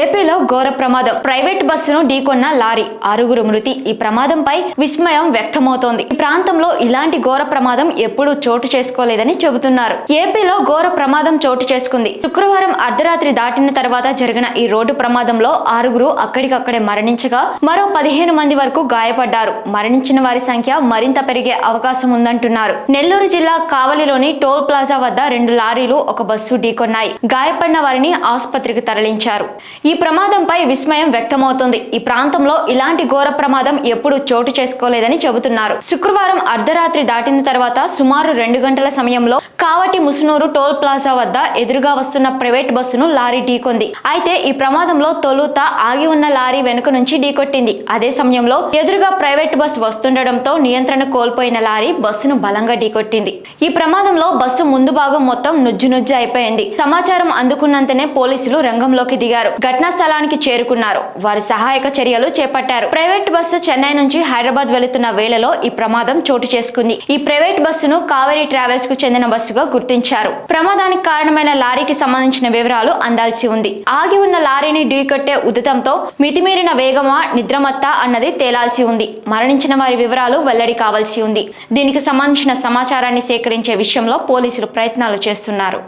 ఏపీలో ఘోర ప్రమాదం. ప్రైవేట్ బస్సును ఢీకొన్న లారీ, 6గురు మృతి. ఈ ప్రమాదంపై విస్మయం వ్యక్తమవుతోంది. ఈ ప్రాంతంలో ఇలాంటి ఘోర ప్రమాదం ఎప్పుడూ చోటు చేసుకోలేదని చెబుతున్నారు. ఏపీలో ఘోర ప్రమాదం చోటు చేసుకుంది. శుక్రవారం అర్ధరాత్రి దాటిన తర్వాత జరిగిన ఈ రోడ్డు ప్రమాదంలో 6గురు అక్కడికక్కడే మరణించగా మరో 15 మంది వరకు గాయపడ్డారు. మరణించిన వారి సంఖ్య మరింత పెరిగే అవకాశం ఉందంటున్నారు. నెల్లూరు జిల్లా కావలిలోని టోల్ ప్లాజా వద్ద 2 లారీలు ఒక బస్సు ఢీకొన్నాయి. గాయపడిన వారిని ఆసుపత్రికి తరలించారు. ఈ ప్రమాదంపై విస్మయం వ్యక్తమవుతోంది. ఈ ప్రాంతంలో ఇలాంటి ఘోర ప్రమాదం ఎప్పుడూ చోటు చేసుకోలేదని చెబుతున్నారు. శుక్రవారం అర్ధరాత్రి దాటిన తర్వాత సుమారు 2 గంటల సమయంలో కావటి ముసునూరు టోల్ ప్లాజా వద్ద ఎదురుగా వస్తున్న ప్రైవేట్ బస్సును లారీ ఢీకొంది. అయితే ఈ ప్రమాదంలో తొలుత ఆగి ఉన్న లారీ వెనుక నుంచి ఢీకొట్టింది. అదే సమయంలో ఎదురుగా ప్రైవేట్ బస్సు వస్తుండటంతో నియంత్రణ కోల్పోయిన లారీ బస్సును బలంగా ఢీకొట్టింది. ఈ ప్రమాదంలో బస్సు ముందు భాగం మొత్తం నుజ్జు అయిపోయింది. సమాచారం అందుకున్నంతనే పోలీసులు రంగంలోకి దిగారు. ఘటనా స్థలానికి చేరుకున్నారు. వారు సహాయక చర్యలు చేపట్టారు. ప్రైవేట్ బస్సు చెన్నై నుంచి హైదరాబాద్ వెళుతున్న వేళలో ఈ ప్రమాదం చోటు చేసుకుంది. ఈ ప్రైవేట్ బస్సును కావేరీ ట్రావెల్స్ కు చెందిన బస్సుగా గుర్తించారు. ప్రమాదానికి కారణమైన లారీకి సంబంధించిన వివరాలు అందాల్సి ఉంది. ఆగి ఉన్న లారీని ఢీకొట్టే ఉద్యతంతో మితిమీరిన వేగమా నిద్రమత్తా అన్నది తేలాల్సి ఉంది. మరణించిన వారి వివరాలు వెల్లడి కావాల్సి ఉంది. దీనికి సంబంధించిన సమాచారాన్ని సేకరించే విషయంలో పోలీసులు ప్రయత్నాలు చేస్తున్నారు.